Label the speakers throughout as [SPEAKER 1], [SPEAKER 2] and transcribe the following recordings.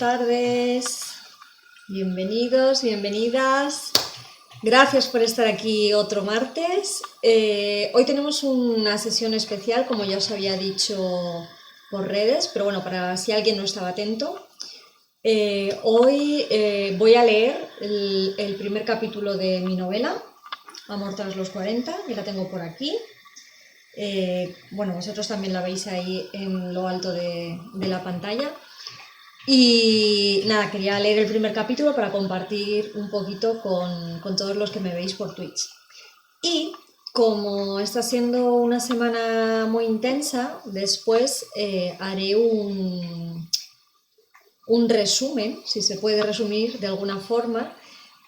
[SPEAKER 1] tardes, bienvenidos, bienvenidas. Gracias por estar aquí otro martes. Hoy tenemos una sesión especial, como ya os había dicho por redes, pero bueno, para si alguien no estaba atento. Hoy voy a leer el primer capítulo de mi novela, Amor tras los 40, y la tengo por aquí. Bueno, vosotros también la veis ahí en lo alto de la pantalla. Y nada, quería leer el primer capítulo para compartir un poquito con todos los que me veis por Twitch. Y como está siendo una semana muy intensa, después haré un resumen, si se puede resumir de alguna forma,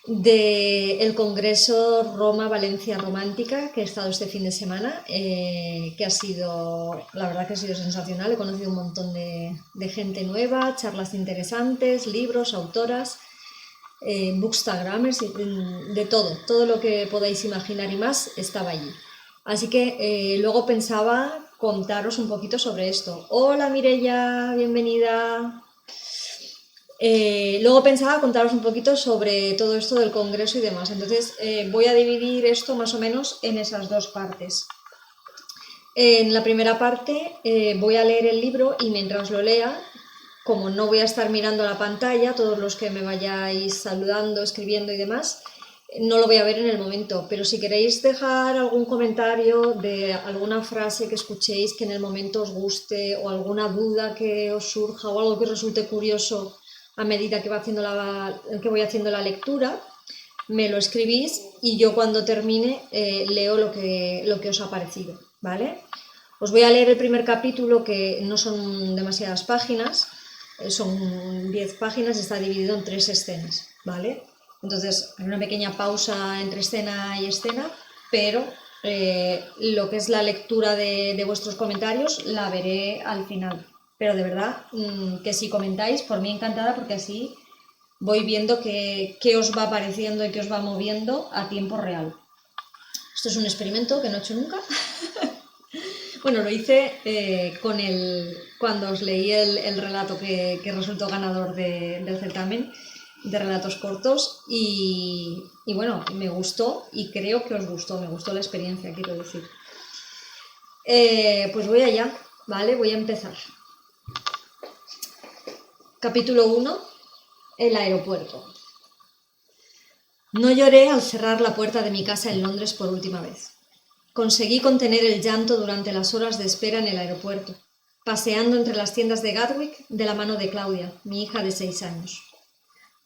[SPEAKER 1] del Congreso Roma-Valencia Romántica que he estado este fin de semana, que ha sido, la verdad que ha sido sensacional. He conocido un montón de gente nueva, charlas interesantes, libros, autoras, bookstagrammers, de todo lo que podáis imaginar y más estaba allí. Así que luego pensaba contaros un poquito sobre esto. Hola Mireia, bienvenida. Luego pensaba contaros un poquito sobre todo esto del congreso y demás. Entonces voy a dividir esto más o menos en esas dos partes. En la primera parte voy a leer el libro y mientras lo lea, como no voy a estar mirando la pantalla, todos los que me vayáis saludando, escribiendo y demás, no lo voy a ver en el momento, pero si queréis dejar algún comentario de alguna frase que escuchéis que en el momento os guste o alguna duda que os surja o algo que os resulte curioso a medida que voy haciendo la lectura, me lo escribís y yo cuando termine leo lo que os ha parecido, ¿vale? Os voy a leer el primer capítulo, que no son demasiadas páginas, son 10 páginas y está dividido en 3 escenas, ¿vale? Entonces hay una pequeña pausa entre escena y escena, pero lo que es la lectura de vuestros comentarios la veré al final. Pero de verdad que si comentáis, por mí encantada, porque así voy viendo qué os va pareciendo y qué os va moviendo a tiempo real. Esto es un experimento que no he hecho nunca. Bueno, lo hice cuando os leí el relato que resultó ganador del certamen de relatos cortos y bueno, me gustó y creo que os gustó, me gustó la experiencia, quiero decir. Pues voy allá, ¿vale? Voy a empezar. Capítulo 1. El aeropuerto. No lloré al cerrar la puerta de mi casa en Londres por última vez. Conseguí contener el llanto durante las horas de espera en el aeropuerto, paseando entre las tiendas de Gatwick de la mano de Claudia, mi hija de 6 años.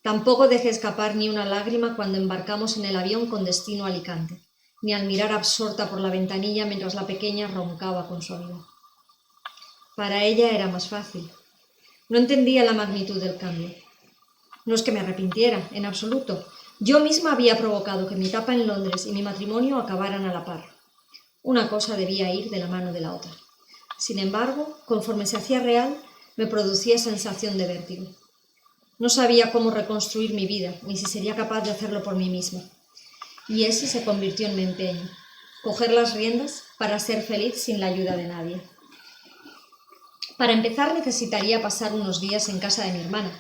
[SPEAKER 1] Tampoco dejé escapar ni una lágrima cuando embarcamos en el avión con destino a Alicante, ni al mirar absorta por la ventanilla mientras la pequeña roncaba con su amiga. Para ella era más fácil. No entendía la magnitud del cambio. No es que me arrepintiera, en absoluto. Yo misma había provocado que mi etapa en Londres y mi matrimonio acabaran a la par. Una cosa debía ir de la mano de la otra. Sin embargo, conforme se hacía real, me producía sensación de vértigo. No sabía cómo reconstruir mi vida, ni si sería capaz de hacerlo por mí misma. Y ese se convirtió en mi empeño: coger las riendas para ser feliz sin la ayuda de nadie. Para empezar, necesitaría pasar unos días en casa de mi hermana,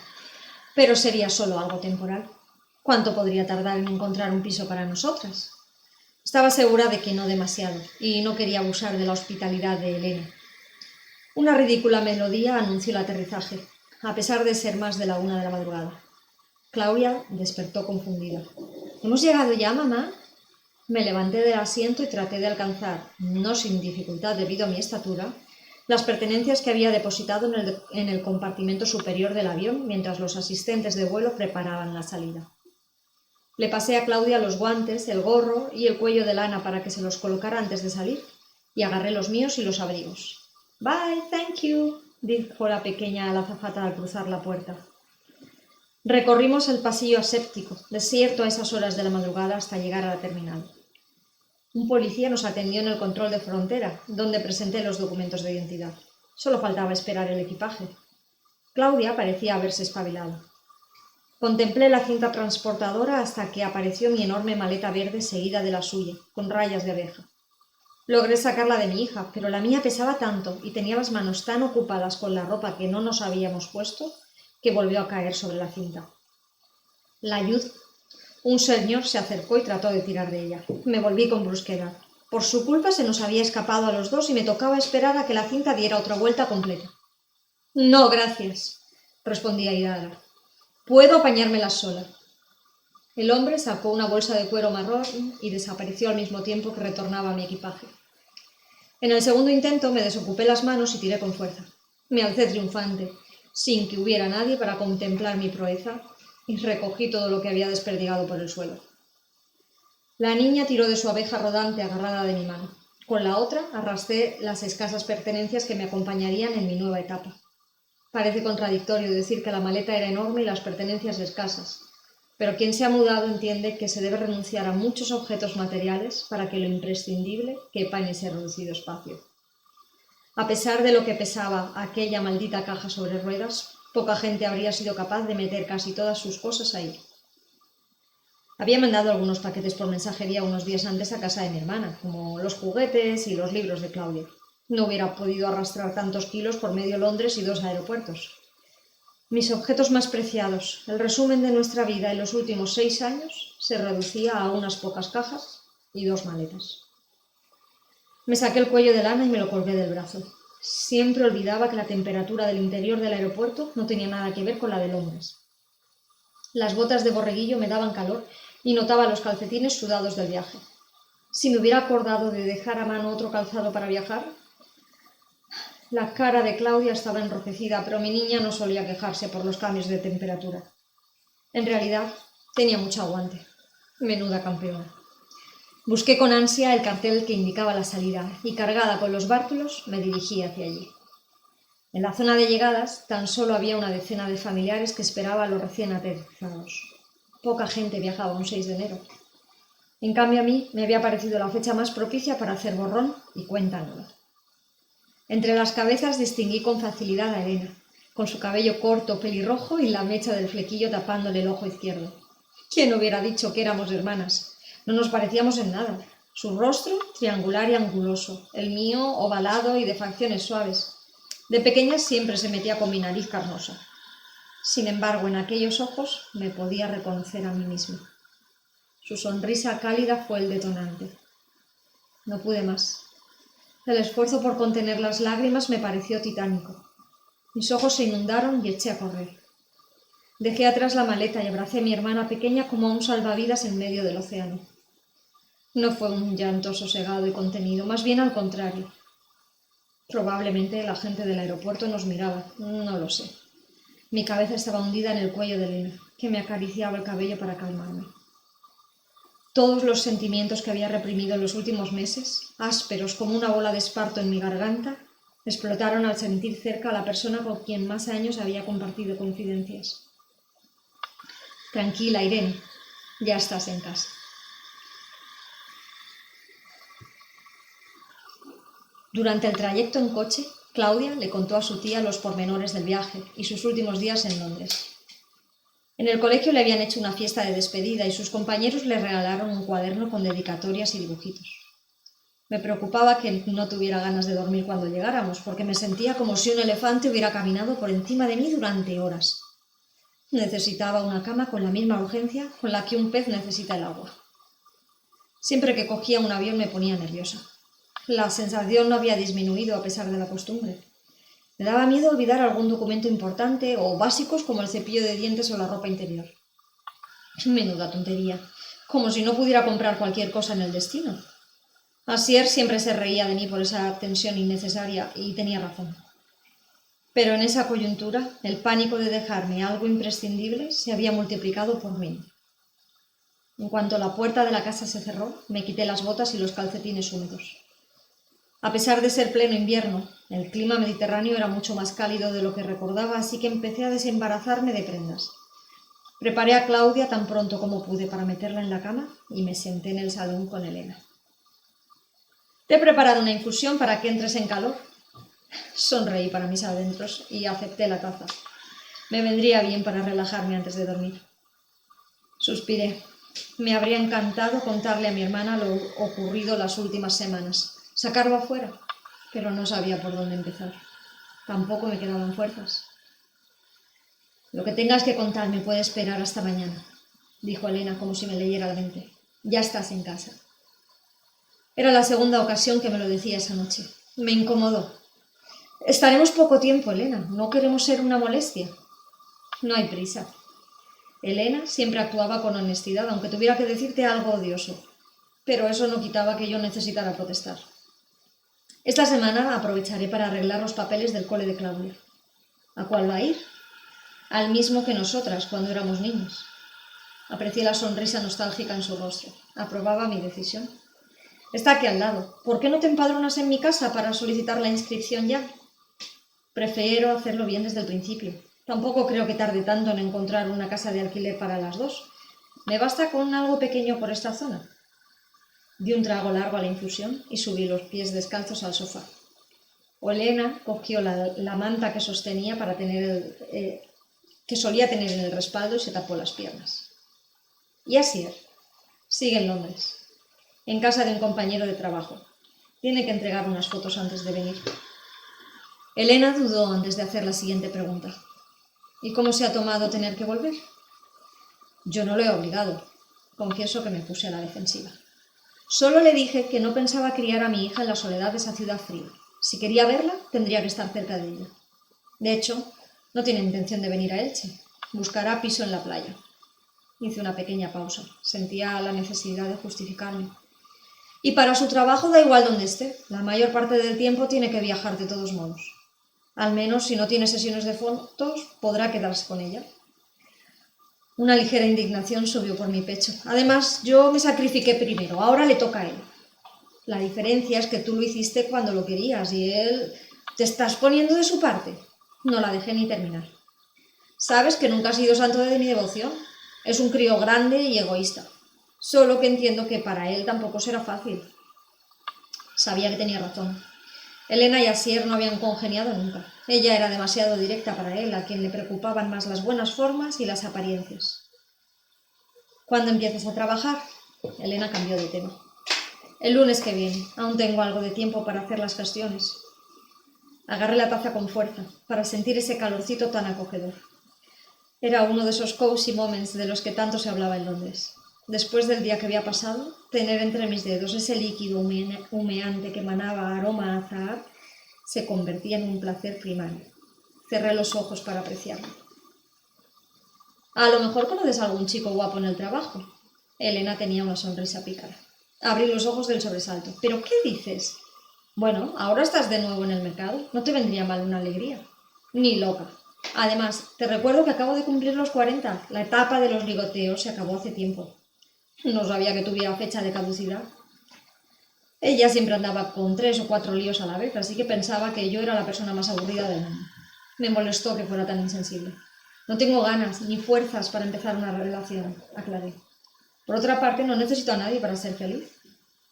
[SPEAKER 1] pero sería solo algo temporal. ¿Cuánto podría tardar en encontrar un piso para nosotras? Estaba segura de que no demasiado, y no quería abusar de la hospitalidad de Elena. Una ridícula melodía anunció el aterrizaje, a pesar de ser más de la 1 de la madrugada. Claudia despertó confundida. ¿Hemos llegado ya, mamá? Me levanté del asiento y traté de alcanzar, no sin dificultad debido a mi estatura, las pertenencias que había depositado en el compartimento superior del avión mientras los asistentes de vuelo preparaban la salida. Le pasé a Claudia los guantes, el gorro y el cuello de lana para que se los colocara antes de salir, y agarré los míos y los abrigos. «Bye, thank you», dijo la pequeña a la azafata al cruzar la puerta. Recorrimos el pasillo aséptico, desierto a esas horas de la madrugada, hasta llegar a la terminal. Un policía nos atendió en el control de frontera, donde presenté los documentos de identidad. Solo faltaba esperar el equipaje. Claudia parecía haberse espabilado. Contemplé la cinta transportadora hasta que apareció mi enorme maleta verde seguida de la suya, con rayas de abeja. Logré sacarla de mi hija, pero la mía pesaba tanto y tenía las manos tan ocupadas con la ropa que no nos habíamos puesto que volvió a caer sobre la cinta. La ayudó. Un señor se acercó y trató de tirar de ella. Me volví con brusquedad. Por su culpa se nos había escapado a los dos y me tocaba esperar a que la cinta diera otra vuelta completa. No, gracias, respondí airada. Puedo apañármela sola. El hombre sacó una bolsa de cuero marrón y desapareció al mismo tiempo que retornaba a mi equipaje. En el segundo intento me desocupé las manos y tiré con fuerza. Me alcé triunfante, sin que hubiera nadie para contemplar mi proeza, y recogí todo lo que había desperdigado por el suelo. La niña tiró de su abeja rodante agarrada de mi mano. Con la otra arrastré las escasas pertenencias que me acompañarían en mi nueva etapa. Parece contradictorio decir que la maleta era enorme y las pertenencias escasas, pero quien se ha mudado entiende que se debe renunciar a muchos objetos materiales para que lo imprescindible quepa en ese reducido espacio. A pesar de lo que pesaba aquella maldita caja sobre ruedas, poca gente habría sido capaz de meter casi todas sus cosas ahí. Había mandado algunos paquetes por mensajería unos días antes a casa de mi hermana, como los juguetes y los libros de Claudia. No hubiera podido arrastrar tantos kilos por medio Londres y 2 aeropuertos. Mis objetos más preciados, el resumen de nuestra vida en los últimos 6 años, se reducía a unas pocas cajas y 2 maletas. Me saqué el cuello de lana y me lo colgué del brazo. Siempre olvidaba que la temperatura del interior del aeropuerto no tenía nada que ver con la de Londres. Las botas de borreguillo me daban calor y notaba los calcetines sudados del viaje. Si me hubiera acordado de dejar a mano otro calzado para viajar. La cara de Claudia estaba enrojecida, pero mi niña no solía quejarse por los cambios de temperatura. En realidad, tenía mucho aguante. Menuda campeona. Busqué con ansia el cartel que indicaba la salida y, cargada con los bártulos, me dirigí hacia allí. En la zona de llegadas tan solo había una decena de familiares que esperaba a los recién aterrizados. Poca gente viajaba un 6 de enero. En cambio, a mí me había parecido la fecha más propicia para hacer borrón y cuenta nueva. Entre las cabezas distinguí con facilidad a Elena, con su cabello corto, pelirrojo y la mecha del flequillo tapándole el ojo izquierdo. ¿Quién hubiera dicho que éramos hermanas? No nos parecíamos en nada. Su rostro, triangular y anguloso, el mío, ovalado y de facciones suaves. De pequeña siempre se metía con mi nariz carnosa. Sin embargo, en aquellos ojos me podía reconocer a mí misma. Su sonrisa cálida fue el detonante. No pude más. El esfuerzo por contener las lágrimas me pareció titánico. Mis ojos se inundaron y eché a correr. Dejé atrás la maleta y abracé a mi hermana pequeña como a un salvavidas en medio del océano. No fue un llanto sosegado y contenido, más bien al contrario. Probablemente la gente del aeropuerto nos miraba, no lo sé. Mi cabeza estaba hundida en el cuello de Elena, que me acariciaba el cabello para calmarme. Todos los sentimientos que había reprimido en los últimos meses, ásperos como una bola de esparto en mi garganta, explotaron al sentir cerca a la persona con quien más años había compartido confidencias. Tranquila, Irene, ya estás en casa. Durante el trayecto en coche, Claudia le contó a su tía los pormenores del viaje y sus últimos días en Londres. En el colegio le habían hecho una fiesta de despedida y sus compañeros le regalaron un cuaderno con dedicatorias y dibujitos. Me preocupaba que no tuviera ganas de dormir cuando llegáramos, porque me sentía como si un elefante hubiera caminado por encima de mí durante horas. Necesitaba una cama con la misma urgencia con la que un pez necesita el agua. Siempre que cogía un avión me ponía nerviosa. La sensación no había disminuido a pesar de la costumbre. Me daba miedo olvidar algún documento importante o básicos como el cepillo de dientes o la ropa interior. Menuda tontería, como si no pudiera comprar cualquier cosa en el destino. Asier siempre se reía de mí por esa tensión innecesaria y tenía razón. Pero en esa coyuntura, el pánico de dejarme algo imprescindible se había multiplicado por 1000. En cuanto la puerta de la casa se cerró, me quité las botas y los calcetines húmedos. A pesar de ser pleno invierno, el clima mediterráneo era mucho más cálido de lo que recordaba, así que empecé a desembarazarme de prendas. Preparé a Claudia tan pronto como pude para meterla en la cama y me senté en el salón con Elena. «Te he preparado una infusión para que entres en calor». Sonreí para mis adentros y acepté la taza. Me vendría bien para relajarme antes de dormir. Suspiré. Me habría encantado contarle a mi hermana lo ocurrido las últimas semanas. Sacarlo afuera, pero no sabía por dónde empezar. Tampoco me quedaban fuerzas. Lo que tengas que contarme puede esperar hasta mañana, dijo Elena como si me leyera la mente. Ya estás en casa. Era la segunda ocasión que me lo decía esa noche. Me incomodó. Estaremos poco tiempo, Elena. No queremos ser una molestia. No hay prisa. Elena siempre actuaba con honestidad, aunque tuviera que decirte algo odioso. Pero eso no quitaba que yo necesitara protestar. Esta semana aprovecharé para arreglar los papeles del cole de Claudia. ¿A cuál va a ir? Al mismo que nosotras cuando éramos niños. Aprecié la sonrisa nostálgica en su rostro. Aprobaba mi decisión. Está aquí al lado. ¿Por qué no te empadronas en mi casa para solicitar la inscripción ya? Prefiero hacerlo bien desde el principio. Tampoco creo que tarde tanto en encontrar una casa de alquiler para las dos. Me basta con algo pequeño por esta zona. Di un trago largo a la infusión y subí los pies descalzos al sofá. Elena cogió la manta que sostenía para que solía tener en el respaldo y se tapó las piernas. Y Asier sigue en Londres, en casa de un compañero de trabajo. Tiene que entregar unas fotos antes de venir. Elena dudó antes de hacer la siguiente pregunta. ¿Y cómo se ha tomado tener que volver? Yo no lo he obligado. Confieso que me puse a la defensiva. Solo le dije que no pensaba criar a mi hija en la soledad de esa ciudad fría. Si quería verla, tendría que estar cerca de ella. De hecho, no tiene intención de venir a Elche. Buscará piso en la playa. Hice una pequeña pausa. Sentía la necesidad de justificarme. Y para su trabajo da igual donde esté. La mayor parte del tiempo tiene que viajar de todos modos. Al menos, si no tiene sesiones de fotos, podrá quedarse con ella. Una ligera indignación subió por mi pecho. Además, yo me sacrifiqué primero. Ahora le toca a él. La diferencia es que tú lo hiciste cuando lo querías y él... ¿Te estás poniendo de su parte? No la dejé ni terminar. Sabes que nunca ha sido santo de mi devoción. Es un crío grande y egoísta. Solo que entiendo que para él tampoco será fácil. Sabía que tenía razón. Elena y Asier no habían congeniado nunca. Ella era demasiado directa para él, a quien le preocupaban más las buenas formas y las apariencias. ¿Cuándo empiezas a trabajar? Elena cambió de tema. El lunes que viene. Aún tengo algo de tiempo para hacer las gestiones. Agarré la taza con fuerza, para sentir ese calorcito tan acogedor. Era uno de esos cozy moments de los que tanto se hablaba en Londres. Después del día que había pasado, tener entre mis dedos ese líquido humeante que emanaba aroma a azahar se convertía en un placer primario. Cerré los ojos para apreciarlo. A lo mejor conoces a algún chico guapo en el trabajo. Elena tenía una sonrisa pícara. Abrí los ojos del sobresalto. ¿Pero qué dices? Bueno, ahora estás de nuevo en el mercado. No te vendría mal una alegría. Ni loca. Además, te recuerdo que acabo de cumplir los 40. La etapa de los ligoteos se acabó hace tiempo. No sabía que tuviera fecha de caducidad. Ella siempre andaba con 3 o 4 líos a la vez, así que pensaba que yo era la persona más aburrida del mundo. Me molestó que fuera tan insensible. No tengo ganas ni fuerzas para empezar una relación, aclaré. Por otra parte, no necesito a nadie para ser feliz.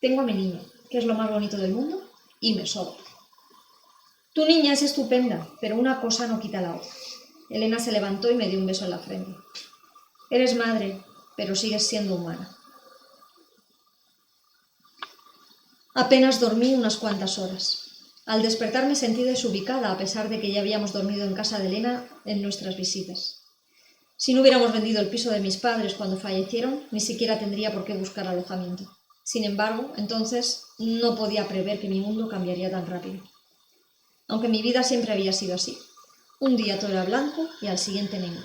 [SPEAKER 1] Tengo a mi niña, que es lo más bonito del mundo, y me sobra. Tu niña es estupenda, pero una cosa no quita la otra. Elena se levantó y me dio un beso en la frente. Eres madre, pero sigues siendo humana. Apenas dormí unas cuantas horas. Al despertar me sentí desubicada, a pesar de que ya habíamos dormido en casa de Elena en nuestras visitas. Si no hubiéramos vendido el piso de mis padres cuando fallecieron, ni siquiera tendría por qué buscar alojamiento. Sin embargo, entonces no podía prever que mi mundo cambiaría tan rápido. Aunque mi vida siempre había sido así. Un día todo era blanco y al siguiente negro.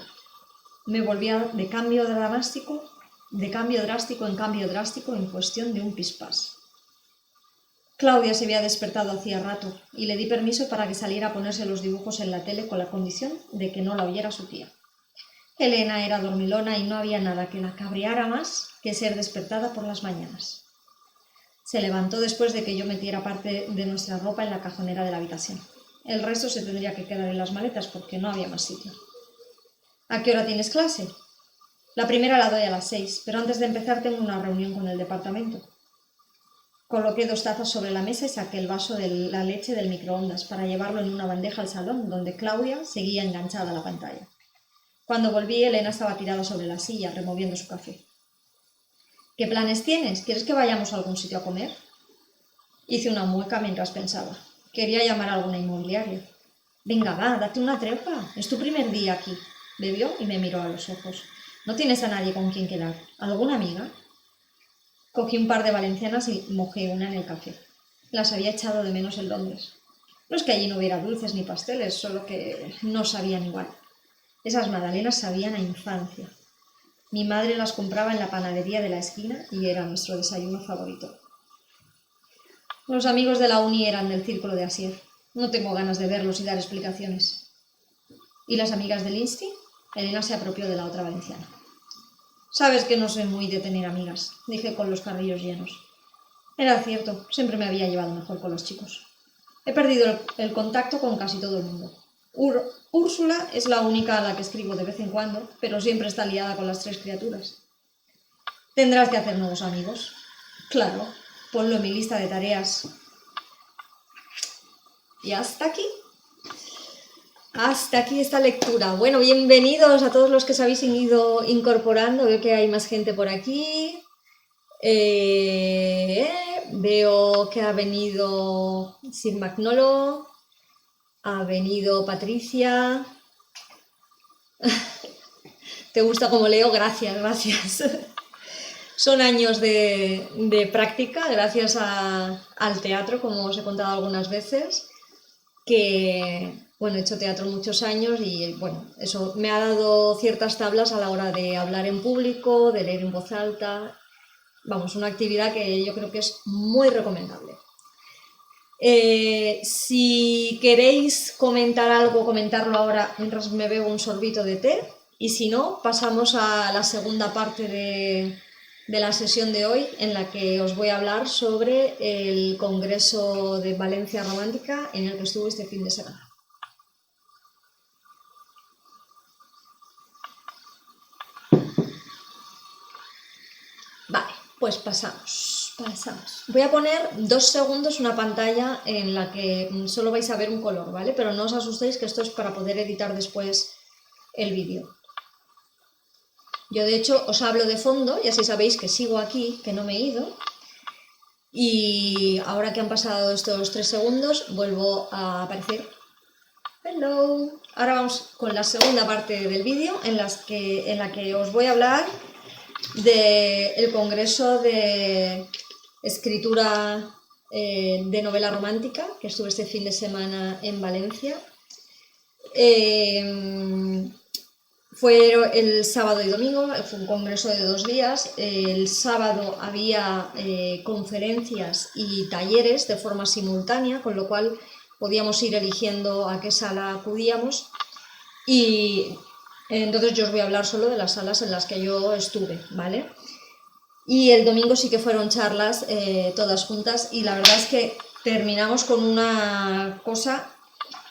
[SPEAKER 1] Me volvía de cambio drástico en cambio drástico en cuestión de un pispás. Claudia se había despertado hacía rato y le di permiso para que saliera a ponerse los dibujos en la tele con la condición de que no la oyera su tía. Elena era dormilona y no había nada que la cabreara más que ser despertada por las mañanas. Se levantó después de que yo metiera parte de nuestra ropa en la cajonera de la habitación. El resto se tendría que quedar en las maletas porque no había más sitio. ¿A qué hora tienes clase? La primera la doy a las 6, pero antes de empezar tengo una reunión con el departamento. Coloqué 2 tazas sobre la mesa y saqué el vaso de la leche del microondas para llevarlo en una bandeja al salón, donde Claudia seguía enganchada a la pantalla. Cuando volví, Elena estaba tirada sobre la silla, removiendo su café. ¿Qué planes tienes? ¿Quieres que vayamos a algún sitio a comer? Hice una mueca mientras pensaba. Quería llamar a alguna inmobiliaria. Venga, va, date una tregua. Es tu primer día aquí. Bebió y me miró a los ojos. ¿No tienes a nadie con quien quedar? ¿Alguna amiga? Cogí un par de valencianas y mojé una en el café. Las había echado de menos en Londres. No es que allí no hubiera dulces ni pasteles, solo que no sabían igual. Esas magdalenas sabían a infancia. Mi madre las compraba en la panadería de la esquina y era nuestro desayuno favorito. Los amigos de la uni eran del círculo de Asier. No tengo ganas de verlos y dar explicaciones. ¿Y las amigas del Insti? Elena se apropió de la otra valenciana. Sabes que no soy muy de tener amigas, dije con los carrillos llenos. Era cierto, siempre me había llevado mejor con los chicos. He perdido el contacto con casi todo el mundo. Úrsula es la única a la que escribo de vez en cuando, pero siempre está liada con las 3 criaturas. Tendrás que hacer nuevos amigos. Claro, ponlo en mi lista de tareas. Y hasta aquí. Hasta aquí esta lectura. Bueno, bienvenidos a todos los que se habéis ido incorporando. Veo que hay más gente por aquí. Veo que ha venido Sir Magnolo. Ha venido Patricia. ¿Te gusta como leo? Gracias, gracias. Son años de práctica, gracias al teatro, como os he contado algunas veces, que, bueno, he hecho teatro muchos años y, bueno, eso me ha dado ciertas tablas a la hora de hablar en público, de leer en voz alta. Vamos, una actividad que yo creo que es muy recomendable. Si queréis comentar algo, comentarlo ahora mientras me bebo un sorbito de té, y si no, pasamos a la segunda parte de la sesión de hoy, en la que os voy a hablar sobre el Congreso de Valencia Romántica en el que estuve este fin de semana. Vale, pues pasamos. Voy a poner 2 segundos una pantalla en la que solo vais a ver un color, ¿vale? Pero no os asustéis, que esto es para poder editar después el vídeo. Yo, de hecho, os hablo de fondo y así sabéis que sigo aquí, que no me he ido. Y ahora que han pasado estos 3 segundos, vuelvo a aparecer. Hello. Ahora vamos con la segunda parte del vídeo, en la que os voy a hablar del Congreso de Escritura de Novela Romántica, que estuve este fin de semana en Valencia. Fue el sábado y domingo, fue un congreso de 2 días. El sábado había conferencias y talleres de forma simultánea, con lo cual podíamos ir eligiendo a qué sala acudíamos. Y entonces yo os voy a hablar solo de las salas en las que yo estuve, ¿vale? Y el domingo sí que fueron charlas todas juntas, y la verdad es que terminamos con una cosa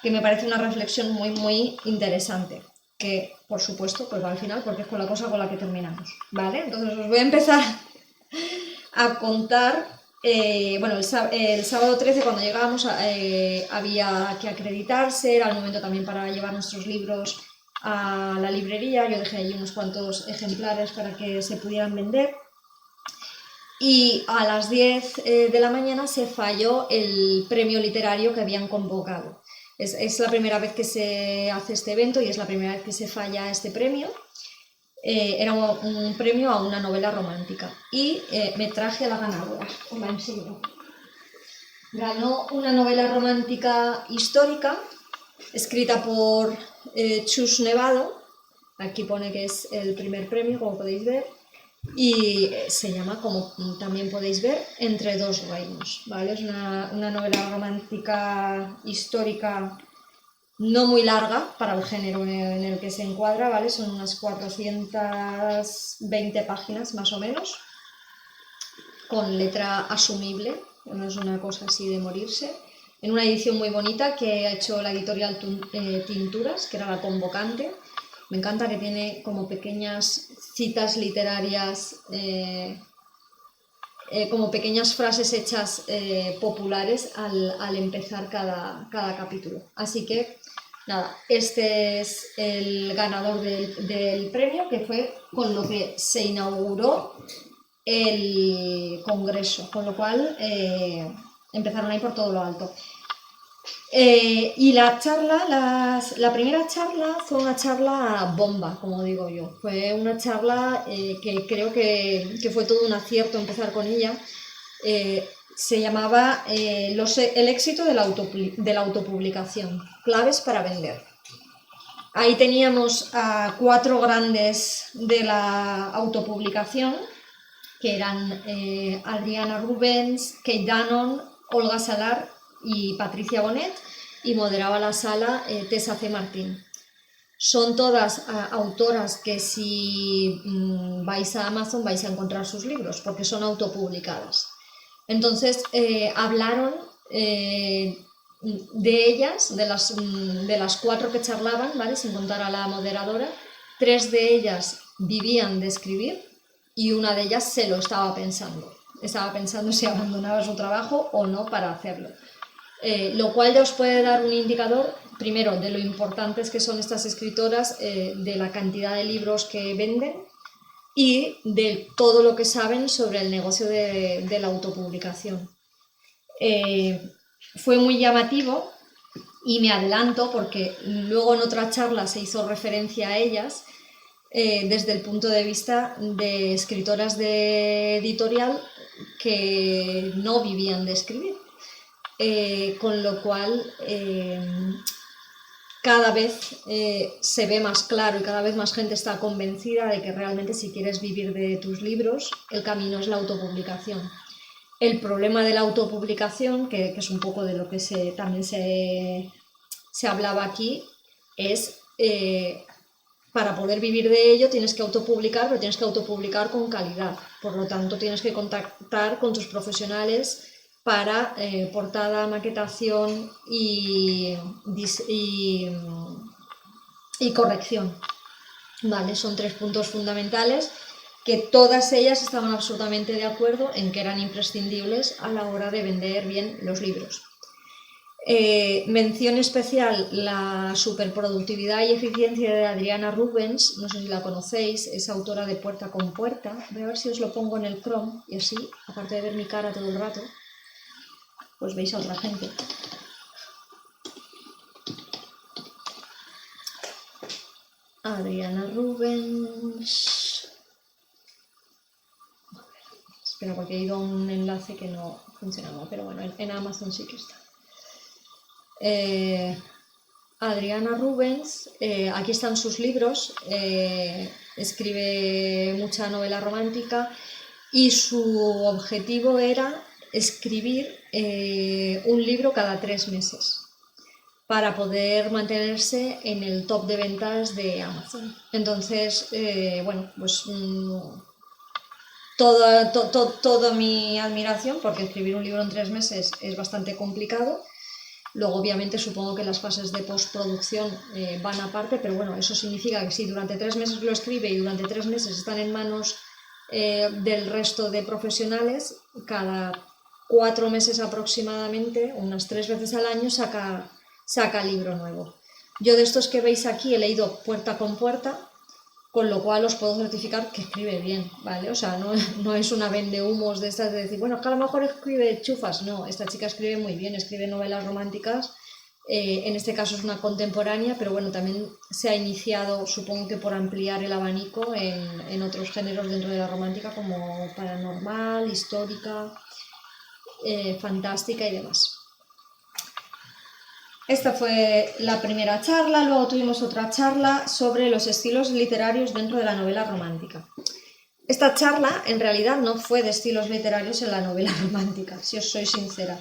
[SPEAKER 1] que me parece una reflexión muy, muy interesante, que por supuesto pues va al final porque es con la cosa con la que terminamos, ¿vale? Entonces os voy a empezar a contar. Bueno, el sábado 13, cuando llegábamos, había que acreditarse, era el momento también para llevar nuestros libros a la librería. Yo dejé allí unos cuantos ejemplares para que se pudieran vender. Y a las 10 de la mañana se falló el premio literario que habían convocado. Es la primera vez que se hace este evento y es la primera vez que se falla este premio. Era un premio a una novela romántica. Y me traje a la ganadora, os la enseño. Ganó una novela romántica histórica, escrita por Chus Nevado. Aquí pone que es el primer premio, como podéis ver. Y se llama, como también podéis ver, Entre dos reinos, ¿vale? Es una novela romántica histórica no muy larga para el género en el que se encuadra, ¿vale? Son unas 420 páginas más o menos, con letra asumible, no es una cosa así de morirse, en una edición muy bonita que ha hecho la editorial Tinturas, que era la convocante. Me encanta que tiene como pequeñas citas literarias, como pequeñas frases hechas populares al empezar cada capítulo. Así que, nada, este es el ganador del premio, que fue con lo que se inauguró el congreso, con lo cual empezaron ahí por todo lo alto. Y la primera charla fue una charla bomba, como digo yo. Fue una charla que creo que fue todo un acierto empezar con ella. Se llamaba el éxito de la autopublicación, claves para vender. Ahí teníamos a 4 grandes de la autopublicación, que eran Adriana Rubens, Kate Dannon, Olga Salar y Patricia Bonet, y moderaba la sala Tessa C. Martín. Son todas autoras que si vais a Amazon vais a encontrar sus libros, porque son autopublicadas. Entonces hablaron de ellas, de las 4 que charlaban, ¿vale? Sin contar a la moderadora. 3 de ellas vivían de escribir y una de ellas se lo estaba pensando. Estaba pensando si abandonaba su trabajo o no para hacerlo. Lo cual ya os puede dar un indicador, primero, de lo importantes que son estas escritoras, de la cantidad de libros que venden y de todo lo que saben sobre el negocio de la autopublicación. Fue muy llamativo y me adelanto porque luego en otra charla se hizo referencia a ellas desde el punto de vista de escritoras de editorial que no vivían de escribir. Con lo cual cada vez se ve más claro y cada vez más gente está convencida de que realmente si quieres vivir de tus libros, el camino es la autopublicación. El problema de la autopublicación, que es un poco de lo que también se hablaba aquí, es para poder vivir de ello tienes que autopublicar, pero tienes que autopublicar con calidad. Por lo tanto, tienes que contactar con tus profesionales para portada, maquetación y corrección. Vale, son 3 puntos fundamentales que todas ellas estaban absolutamente de acuerdo en que eran imprescindibles a la hora de vender bien los libros. Mención especial, la superproductividad y eficiencia de Adriana Rubens, no sé si la conocéis, es autora de Puerta con Puerta. Voy a ver si os lo pongo en el Chrome y así, aparte de ver mi cara todo el rato, pues veis a otra gente. Adriana Rubens. Espera, porque he ido a un enlace que no funcionaba, pero bueno, en Amazon sí que está. Adriana Rubens, aquí están sus libros, escribe mucha novela romántica y su objetivo era escribir un libro cada 3 meses para poder mantenerse en el top de ventas de Amazon. Entonces, bueno, pues toda mi admiración, porque escribir un libro en 3 meses es bastante complicado. Luego, obviamente, supongo que las fases de postproducción van aparte, pero bueno, eso significa que si durante 3 meses lo escribe y durante 3 meses están en manos del resto de profesionales, cada 4 meses aproximadamente, unas 3 veces al año, saca libro nuevo. Yo de estos que veis aquí he leído Puerta con Puerta, con lo cual os puedo certificar que escribe bien, ¿vale? O sea, no es una vendehumos de estas de decir, bueno, es que a lo mejor escribe chufas. No, esta chica escribe muy bien, escribe novelas románticas, en este caso es una contemporánea, pero bueno, también se ha iniciado, supongo que por ampliar el abanico en otros géneros dentro de la romántica, como paranormal, histórica, fantástica y demás. Esta fue la primera charla, luego tuvimos otra charla sobre los estilos literarios dentro de la novela romántica. Esta charla en realidad no fue de estilos literarios en la novela romántica, si os soy sincera.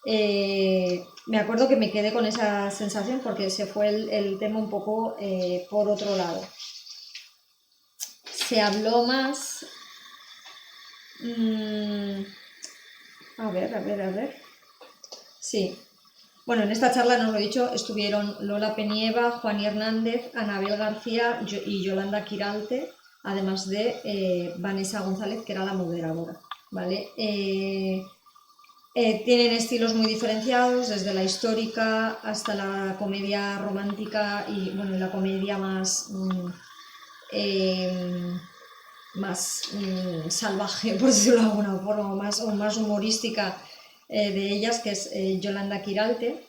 [SPEAKER 1] Me acuerdo que me quedé con esa sensación porque se fue el tema un poco por otro lado. Se habló más... A ver. Sí. Bueno, en esta charla, nos lo he dicho, estuvieron Lola Penieva, Juani Hernández, Anabel García y Yolanda Quiralte, además de Vanessa González, que era la moderadora, ¿vale? Tienen estilos muy diferenciados, desde la histórica hasta la comedia romántica y, bueno, la comedia más salvaje, por decirlo de alguna forma, o más humorística de ellas, que es Yolanda Quiralte.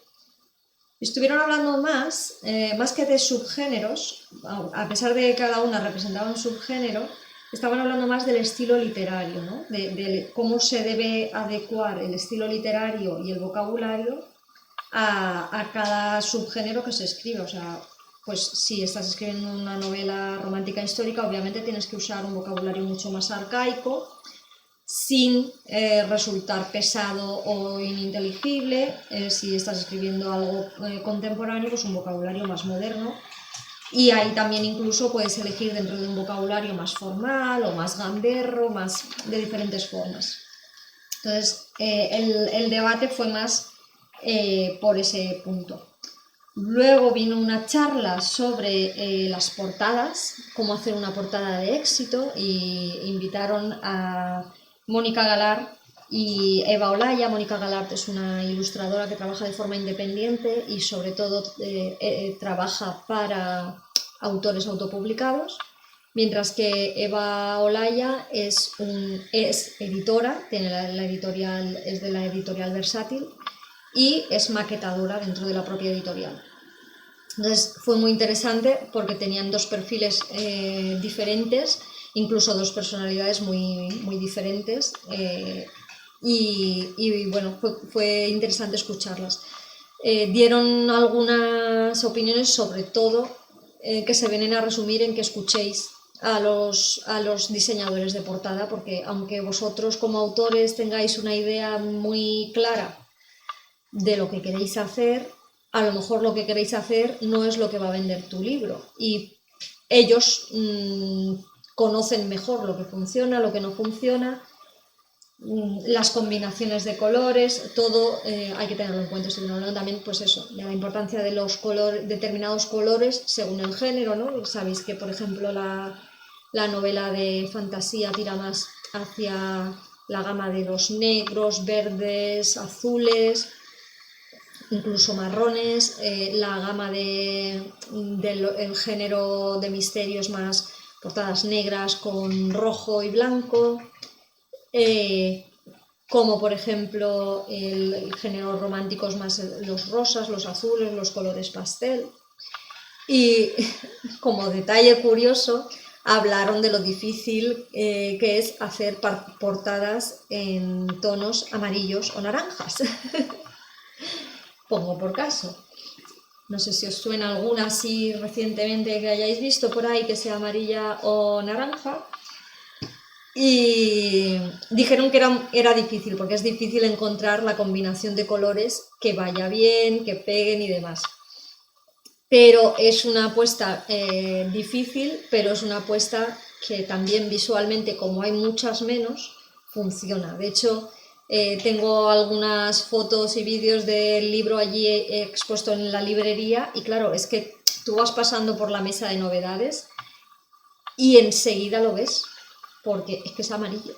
[SPEAKER 1] Estuvieron hablando más que de subgéneros, a pesar de que cada una representaba un subgénero, estaban hablando más del estilo literario, ¿no? De cómo se debe adecuar el estilo literario y el vocabulario a cada subgénero que se escribe. O sea, pues si estás escribiendo una novela romántica histórica, obviamente tienes que usar un vocabulario mucho más arcaico, sin resultar pesado o ininteligible. Si estás escribiendo algo contemporáneo, pues un vocabulario más moderno. Y ahí también incluso puedes elegir dentro de un vocabulario más formal o más gamberro, más de diferentes formas. Entonces, el debate fue más por ese punto. Luego vino una charla sobre las portadas, cómo hacer una portada de éxito, y invitaron a Mónica Galard y Eva Olaya. Mónica Galard es una ilustradora que trabaja de forma independiente y sobre todo trabaja para autores autopublicados, mientras que Eva Olaya es editora, tiene la editorial, es de la editorial Versátil, y es maquetadora dentro de la propia editorial. Entonces fue muy interesante porque tenían dos perfiles diferentes, incluso dos personalidades muy diferentes, y bueno, fue interesante escucharlas. Dieron algunas opiniones, sobre todo que se vienen a resumir en que escuchéis a los diseñadores de portada, porque aunque vosotros como autores tengáis una idea muy clara de lo que queréis hacer, a lo mejor lo que queréis hacer no es lo que va a vender tu libro, y ellos conocen mejor lo que funciona, lo que no funciona, las combinaciones de colores, todo hay que tenerlo en cuenta. Estuvimos hablando también, pues eso, de la importancia de los determinados colores según el género, ¿no? Sabéis que, por ejemplo, la novela de fantasía tira más hacia la gama de los negros, verdes, azules, incluso marrones. La gama del género de misterio es más portadas negras con rojo y blanco, como por ejemplo el género romántico es más los rosas, los azules, los colores pastel. Y como detalle curioso, hablaron de lo difícil que es hacer portadas en tonos amarillos o naranjas. Pongo por caso. No sé si os suena alguna así recientemente que hayáis visto por ahí que sea amarilla o naranja. Y dijeron que era difícil, porque es difícil encontrar la combinación de colores que vaya bien, que peguen y demás. Pero es una apuesta difícil, pero es una apuesta que también visualmente, como hay muchas menos, funciona. De hecho, tengo algunas fotos y vídeos del libro allí expuesto en la librería, y claro, es que tú vas pasando por la mesa de novedades y enseguida lo ves, porque es que es amarillo,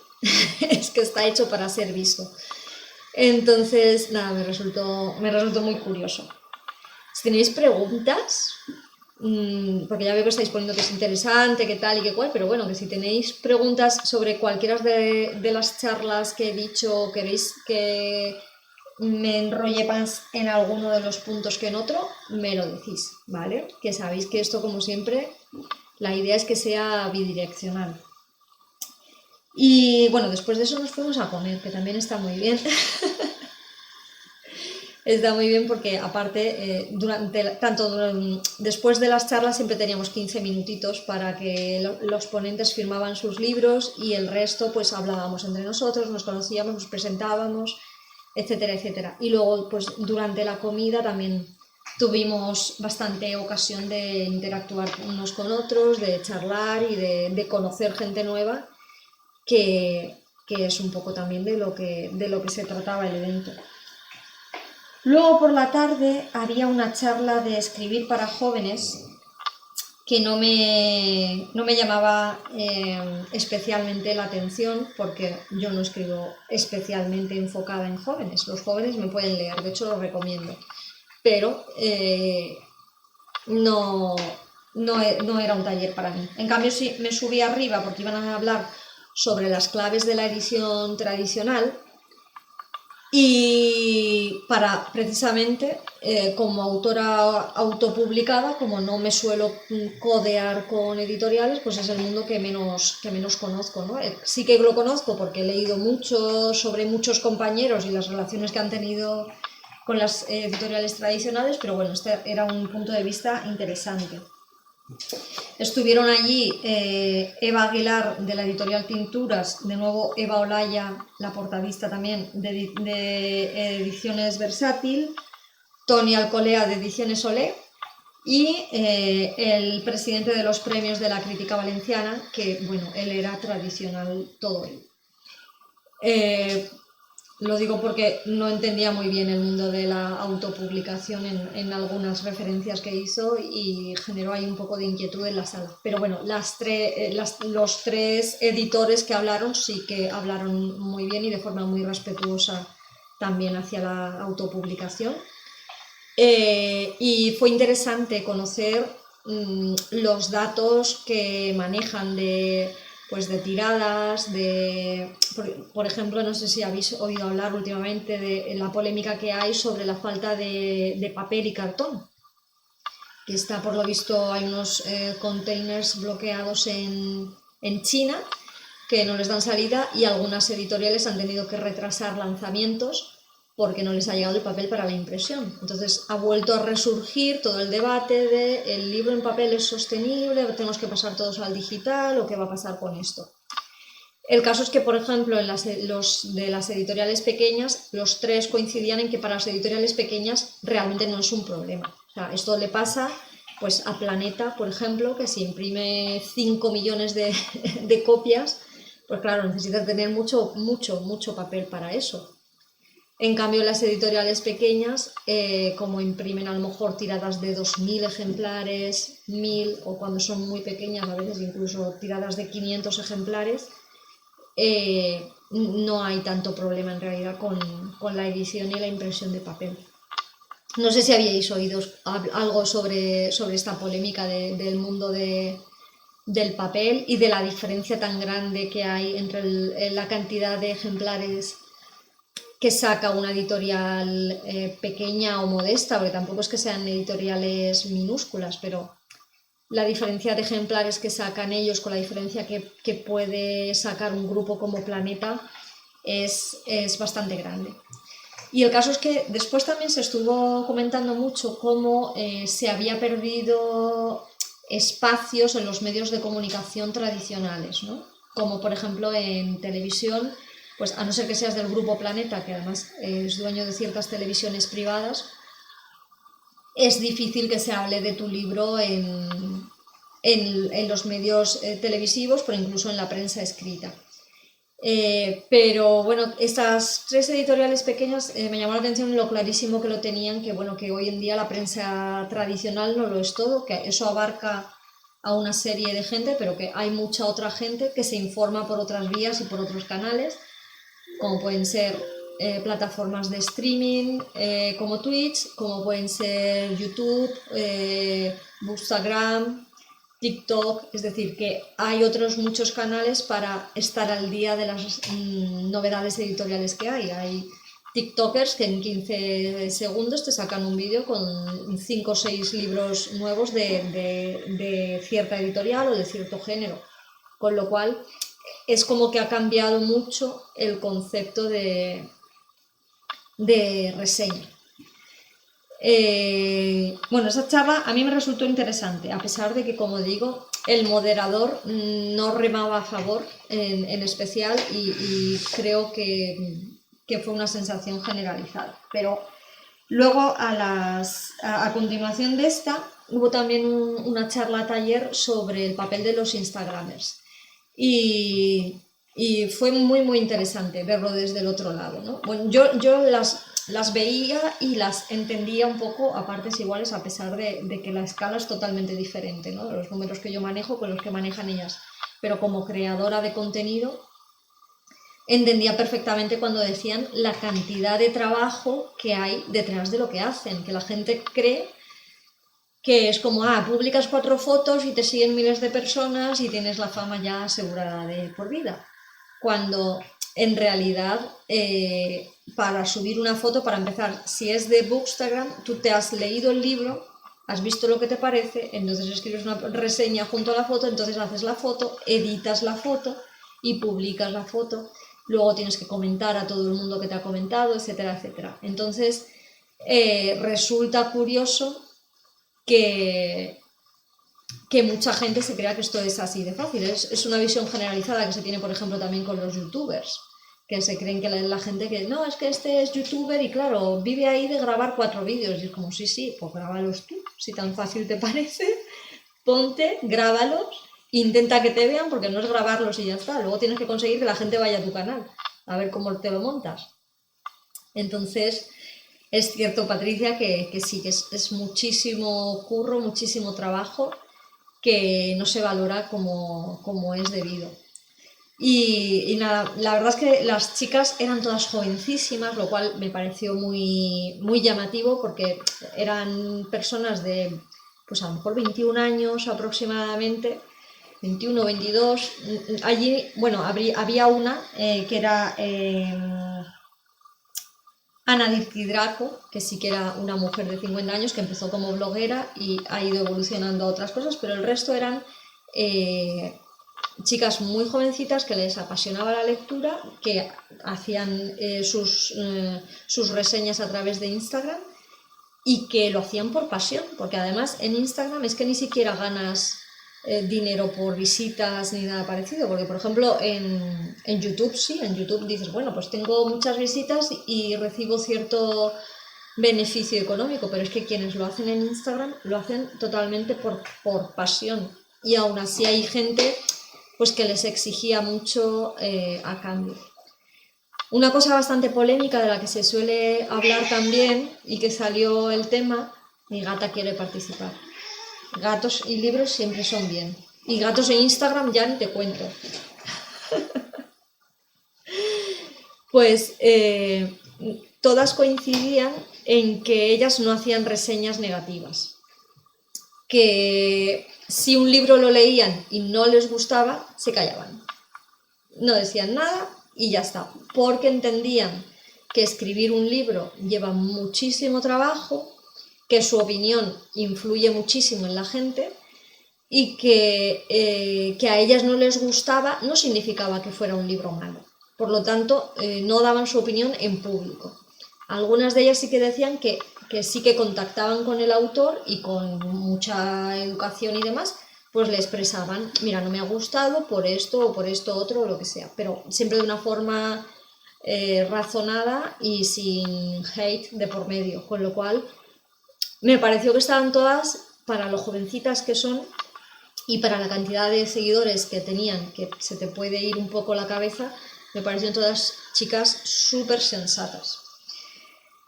[SPEAKER 1] es que está hecho para ser visto. Entonces, nada, me resultó muy curioso. Si tenéis preguntas, porque ya veo que estáis poniendo que es interesante, que tal y que cual, pero bueno, que si tenéis preguntas sobre cualquiera de las charlas que he dicho, queréis que me enrolle más en alguno de los puntos que en otro, me lo decís, ¿vale? Que sabéis que esto, como siempre, la idea es que sea bidireccional. Y bueno, después de eso nos fuimos a comer, que también está muy bien. Está muy bien porque aparte, después de las charlas siempre teníamos 15 minutitos para que los ponentes firmaban sus libros, y el resto pues hablábamos entre nosotros, nos conocíamos, nos presentábamos, etcétera, etcétera. Y luego pues durante la comida también tuvimos bastante ocasión de interactuar unos con otros, de charlar y de conocer gente nueva, que es un poco también de lo que se trataba el evento. Luego por la tarde había una charla de escribir para jóvenes que no me llamaba especialmente la atención, porque yo no escribo especialmente enfocada en jóvenes. Los jóvenes me pueden leer, de hecho lo recomiendo, pero no era un taller para mí. En cambio, sí me subí arriba porque iban a hablar sobre las claves de la edición tradicional, y para precisamente, como autora autopublicada, como no me suelo codear con editoriales, pues es el mundo que menos conozco, ¿no? Sí que lo conozco porque he leído mucho sobre muchos compañeros y las relaciones que han tenido con las editoriales tradicionales, pero bueno, este era un punto de vista interesante. Estuvieron allí Eva Aguilar de la editorial Tinturas, de nuevo Eva Olaya, la portadista también de Ediciones Versátil, Toni Alcolea de Ediciones Olé y el presidente de los premios de la crítica valenciana, que bueno, él era tradicional todo él. Lo digo porque no entendía muy bien el mundo de la autopublicación en algunas referencias que hizo y generó ahí un poco de inquietud en la sala. Pero bueno, los tres editores que hablaron sí que hablaron muy bien y de forma muy respetuosa también hacia la autopublicación. Y fue interesante conocer los datos que manejan de tiradas, por ejemplo, no sé si habéis oído hablar últimamente de la polémica que hay sobre la falta de papel y cartón, que está, por lo visto, hay unos containers bloqueados en China que no les dan salida y algunas editoriales han tenido que retrasar lanzamientos porque no les ha llegado el papel para la impresión. Entonces ha vuelto a resurgir todo el debate de el libro en papel es sostenible, tenemos que pasar todos al digital o qué va a pasar con esto. El caso es que, por ejemplo, en los de las editoriales pequeñas, los tres coincidían en que para las editoriales pequeñas realmente no es un problema. O sea, esto le pasa pues a Planeta, por ejemplo, que si imprime 5 millones de copias, pues claro, necesitas tener mucho papel para eso. En cambio, las editoriales pequeñas, como imprimen a lo mejor tiradas de 2.000 ejemplares, 1.000, o cuando son muy pequeñas, a veces incluso tiradas de 500 ejemplares, no hay tanto problema en realidad con la edición y la impresión de papel. No sé si habíais oído algo sobre esta polémica del mundo del papel y de la diferencia tan grande que hay entre la cantidad de ejemplares que saca una editorial pequeña o modesta, porque tampoco es que sean editoriales minúsculas, pero la diferencia de ejemplares que sacan ellos con la diferencia que puede sacar un grupo como Planeta es bastante grande. Y el caso es que después también se estuvo comentando mucho cómo se había perdido espacios en los medios de comunicación tradicionales, ¿no? Como por ejemplo en televisión, pues a no ser que seas del grupo Planeta, que además es dueño de ciertas televisiones privadas, es difícil que se hable de tu libro en los medios televisivos, pero incluso en la prensa escrita. Pero bueno, estas tres editoriales pequeñas me llamó la atención lo clarísimo que lo tenían, que hoy en día la prensa tradicional no lo es todo, que eso abarca a una serie de gente, pero que hay mucha otra gente que se informa por otras vías y por otros canales, como pueden ser plataformas de streaming como Twitch, como pueden ser YouTube, Bookstagram, TikTok, es decir, que hay otros muchos canales para estar al día de las novedades editoriales que hay. Hay TikTokers que en 15 segundos te sacan un vídeo con 5 o 6 libros nuevos de cierta editorial o de cierto género, con lo cual es como que ha cambiado mucho el concepto de reseña. Bueno, esa charla a mí me resultó interesante, a pesar de que, como digo, el moderador no remaba a favor en especial y creo que fue una sensación generalizada. Pero luego, a continuación de esta, hubo también una charla taller sobre el papel de los Instagramers. Y fue muy interesante verlo desde el otro lado, ¿no? Bueno, yo las veía y las entendía un poco a partes iguales, a pesar de que la escala es totalmente diferente, ¿no? Los números que yo manejo con los que manejan ellas. Pero como creadora de contenido, entendía perfectamente cuando decían la cantidad de trabajo que hay detrás de lo que hacen, que la gente cree que es como, publicas 4 fotos y te siguen miles de personas y tienes la fama ya asegurada de por vida. Cuando en realidad, para subir una foto, para empezar, si es de Bookstagram, tú te has leído el libro, has visto lo que te parece, entonces escribes una reseña junto a la foto, entonces haces la foto, editas la foto y publicas la foto. Luego tienes que comentar a todo el mundo que te ha comentado, etcétera, etcétera. Entonces, resulta curioso que, que mucha gente se crea que esto es así de fácil. Es una visión generalizada que se tiene, por ejemplo, también con los youtubers, que se creen que la gente que no, es que este es youtuber y claro, vive ahí de grabar 4 vídeos. Y es como, sí, pues grábalos tú, si tan fácil te parece, ponte, grábalos, intenta que te vean, porque no es grabarlos y ya está. Luego tienes que conseguir que la gente vaya a tu canal, a ver cómo te lo montas. Entonces, es cierto, Patricia, que sí, que es muchísimo curro, muchísimo trabajo que no se valora como es debido. Y nada, la verdad es que las chicas eran todas jovencísimas, lo cual me pareció muy, muy llamativo porque eran personas de, pues a lo mejor 21 años aproximadamente, 21, 22. Allí, bueno, había una que era Ana Dirtidraco, que sí que era una mujer de 50 años que empezó como bloguera y ha ido evolucionando a otras cosas, pero el resto eran chicas muy jovencitas que les apasionaba la lectura, que hacían sus reseñas a través de Instagram y que lo hacían por pasión, porque además en Instagram es que ni siquiera ganas dinero por visitas ni nada parecido, porque por ejemplo en YouTube sí, en YouTube dices, bueno, pues tengo muchas visitas y recibo cierto beneficio económico, pero es que quienes lo hacen en Instagram lo hacen totalmente por pasión, y aún así hay gente pues que les exigía mucho a cambio. Una cosa bastante polémica de la que se suele hablar también y que salió el tema, mi gata quiere participar. Gatos y libros siempre son bien. Y gatos en Instagram ya ni te cuento. Pues todas coincidían en que ellas no hacían reseñas negativas. Que si un libro lo leían y no les gustaba, se callaban. No decían nada y ya está. Porque entendían que escribir un libro lleva muchísimo trabajo, que su opinión influye muchísimo en la gente y que a ellas no les gustaba no significaba que fuera un libro malo. Por lo tanto, no daban su opinión en público. Algunas de ellas sí que decían que sí que contactaban con el autor y con mucha educación y demás, pues le expresaban, mira, no me ha gustado por esto o por esto otro o lo que sea, pero siempre de una forma razonada y sin hate de por medio, con lo cual me pareció que estaban todas, para lo jovencitas que son y para la cantidad de seguidores que tenían, que se te puede ir un poco la cabeza, me parecieron todas chicas súper sensatas.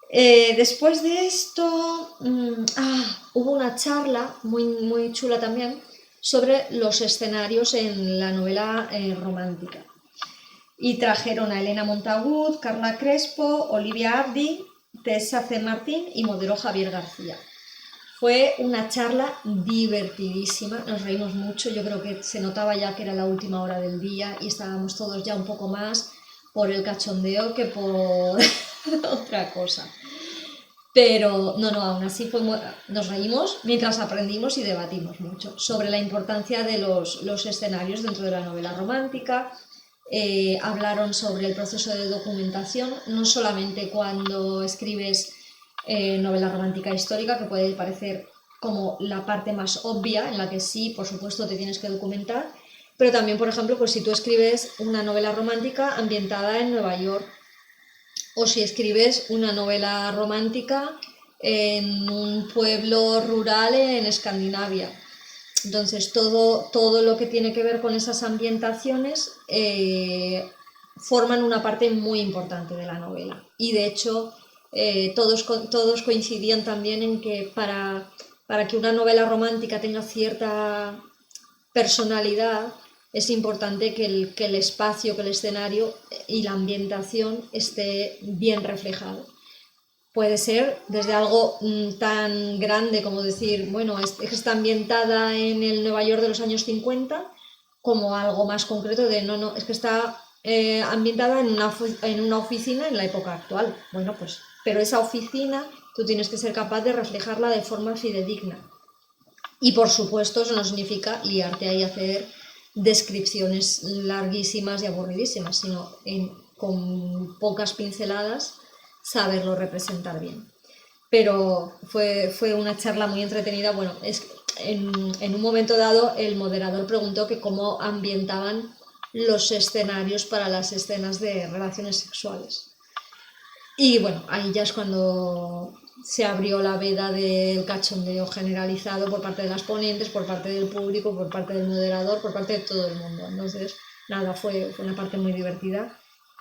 [SPEAKER 1] Después de esto, hubo una charla muy, muy chula también sobre los escenarios en la novela romántica. Y trajeron a Elena Montagut, Carla Crespo, Olivia Abdi, Tessa C. Martín y moderó Javier García. Fue una charla divertidísima, nos reímos mucho, yo creo que se notaba ya que era la última hora del día y estábamos todos ya un poco más por el cachondeo que por otra cosa. Pero no, aún así nos reímos mientras aprendimos y debatimos mucho sobre la importancia de los escenarios dentro de la novela romántica. Hablaron sobre el proceso de documentación, no solamente cuando escribes novela romántica histórica, que puede parecer como la parte más obvia, en la que sí, por supuesto, te tienes que documentar, pero también, por ejemplo, pues si tú escribes una novela romántica ambientada en Nueva York, o si escribes una novela romántica en un pueblo rural en Escandinavia. Entonces, todo lo que tiene que ver con esas ambientaciones forman una parte muy importante de la novela. Y de hecho, todos coincidían también en que para que una novela romántica tenga cierta personalidad, es importante que el espacio, que el escenario y la ambientación esté bien reflejado. Puede ser desde algo tan grande como decir, bueno, es que está ambientada en el Nueva York de los años 50, como algo más concreto de, no, es que está ambientada en una oficina en la época actual. Bueno, pues, pero esa oficina tú tienes que ser capaz de reflejarla de forma fidedigna. Y por supuesto eso no significa liarte ahí a hacer descripciones larguísimas y aburridísimas, sino con pocas pinceladas saberlo representar bien. Pero fue una charla muy entretenida. Bueno, en un momento dado el moderador preguntó que cómo ambientaban los escenarios para las escenas de relaciones sexuales. Y bueno, ahí ya es cuando se abrió la veda del cachondeo generalizado por parte de las ponentes, por parte del público, por parte del moderador, por parte de todo el mundo. Entonces, nada, fue una parte muy divertida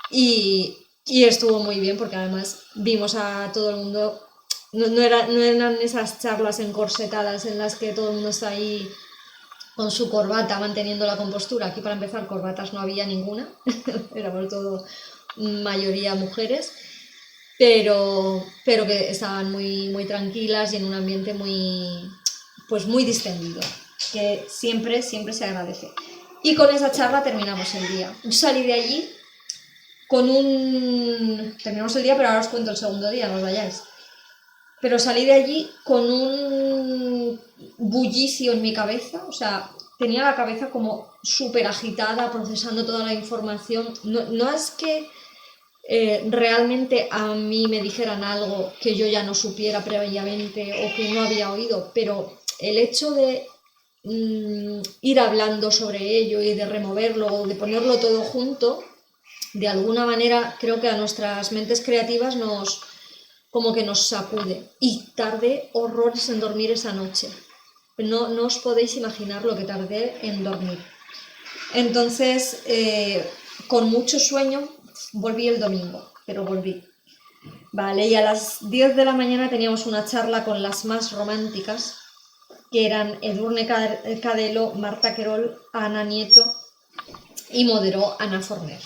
[SPEAKER 1] y estuvo muy bien porque además vimos a todo el mundo. No eran esas charlas encorsetadas en las que todo el mundo está ahí con su corbata manteniendo la compostura. Aquí para empezar corbatas no había ninguna, éramos todo mayoría mujeres, pero que estaban muy, muy tranquilas y en un ambiente pues muy distendido, que siempre se agradece. Y con esa charla terminamos el día. Yo salí de allí terminamos el día, pero ahora os cuento el segundo día, no os vayáis. Pero salí de allí con un bullicio en mi cabeza, o sea, tenía la cabeza como súper agitada, procesando toda la información. No es que realmente a mí me dijeran algo que yo ya no supiera previamente o que no había oído, pero el hecho de ir hablando sobre ello y de removerlo, de ponerlo todo junto, de alguna manera creo que a nuestras mentes creativas como que nos sacude. Y tardé horrores en dormir esa noche. No os podéis imaginar lo que tardé en dormir. Entonces, con mucho sueño, volví el domingo, pero volví. Vale, y a las 10 de la mañana teníamos una charla con las más románticas, que eran Edurne Cadelo, Marta Querol, Ana Nieto y moderó Ana Forner.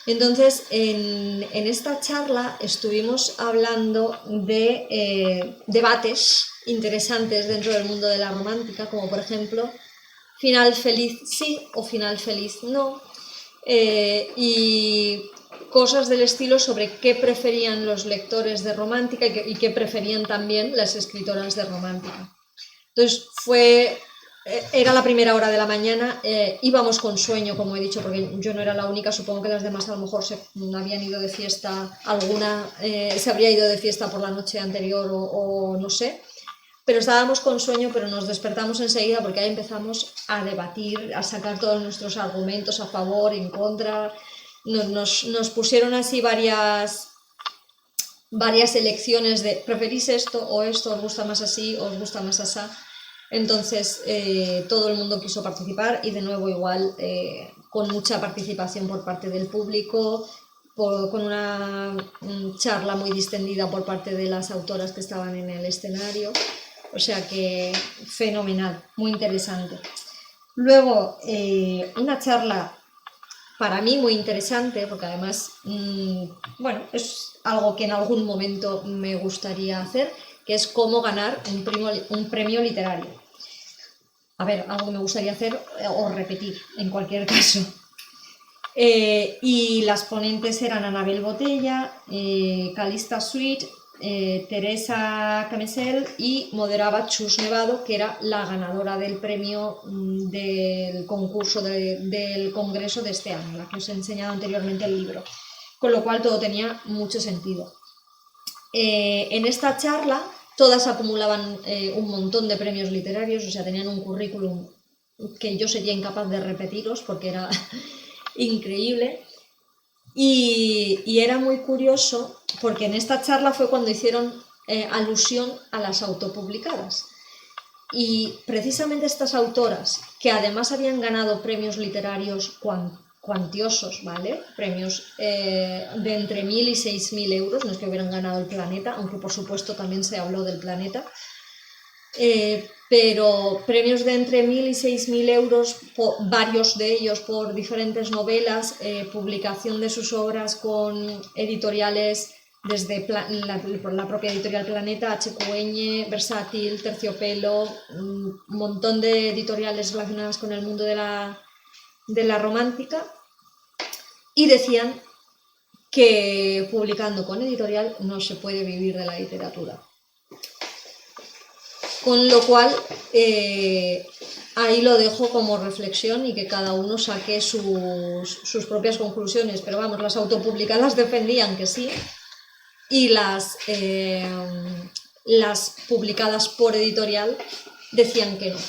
[SPEAKER 1] Entonces, en esta charla estuvimos hablando de debates interesantes dentro del mundo de la romántica, como por ejemplo, final feliz sí o final feliz no, y cosas del estilo sobre qué preferían los lectores de romántica y qué preferían también las escritoras de romántica. Entonces era la primera hora de la mañana, íbamos con sueño, como he dicho, porque yo no era la única, supongo que las demás a lo mejor se habían ido de fiesta, alguna se habría ido de fiesta por la noche anterior o no sé, pero estábamos con sueño, pero nos despertamos enseguida porque ahí empezamos a debatir, a sacar todos nuestros argumentos a favor, en contra, nos pusieron así varias elecciones de ¿preferís esto o esto? ¿Os gusta más así o os gusta más así? Entonces todo el mundo quiso participar y de nuevo igual con mucha participación por parte del público, con una charla muy distendida por parte de las autoras que estaban en el escenario, o sea que fenomenal, muy interesante. Luego una charla para mí muy interesante, porque además bueno, es algo que en algún momento me gustaría hacer, que es cómo ganar un premio literario. A ver, algo que me gustaría hacer o repetir, en cualquier caso. Y las ponentes eran Anabel Botella, Calista Sweet, Teresa Camisel y moderaba Chus Nevado, que era la ganadora del premio del concurso del congreso de este año, la que os he enseñado anteriormente el libro. Con lo cual todo tenía mucho sentido. En esta charla todas acumulaban un montón de premios literarios, o sea, tenían un currículum que yo sería incapaz de repetiros porque era increíble. Y era muy curioso porque en esta charla fue cuando hicieron alusión a las autopublicadas. Y precisamente estas autoras, que además habían ganado premios literarios cuantiosos, ¿vale? Premios de entre 1.000 y 6.000 euros, no es que hubieran ganado el Planeta, aunque por supuesto también se habló del Planeta, pero premios de entre 1.000 y 6.000 euros, varios de ellos por diferentes novelas, publicación de sus obras con editoriales desde la propia editorial Planeta, HQN, Versátil, Terciopelo, un montón de editoriales relacionadas con el mundo de la romántica. y decían que publicando con editorial no se puede vivir de la literatura. Con lo cual, ahí lo dejo como reflexión y que cada uno saque sus propias conclusiones. Pero vamos, las autopublicadas defendían que sí y las publicadas por editorial decían que no.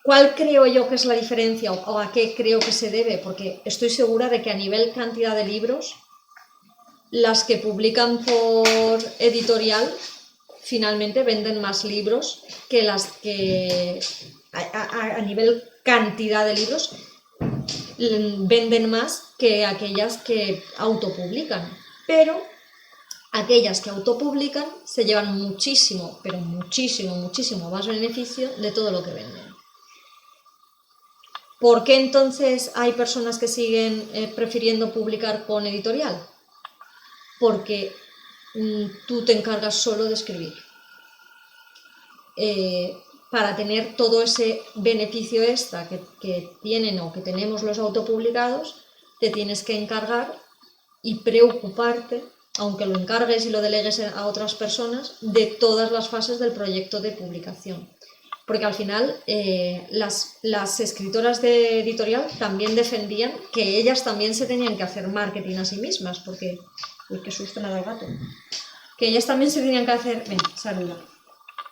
[SPEAKER 1] ¿Cuál creo yo que es la diferencia o a qué creo que se debe? Porque estoy segura de que a nivel cantidad de libros, las que publican por editorial finalmente venden más libros que las que a nivel cantidad de libros venden más que aquellas que autopublican. Pero aquellas que autopublican se llevan muchísimo, pero muchísimo, muchísimo más beneficio de todo lo que venden. ¿Por qué entonces hay personas que siguen prefiriendo publicar con editorial? Porque tú te encargas solo de escribir. Para tener todo ese beneficio extra que tienen o que tenemos los autopublicados, te tienes que encargar y preocuparte, aunque lo encargues y lo delegues a otras personas, de todas las fases del proyecto de publicación. Porque al final las escritoras de editorial también defendían que ellas también se tenían que hacer marketing a sí mismas, porque... Uy, qué susto me ha dado el gato. Que ellas también se tenían que hacer... Ven, saluda.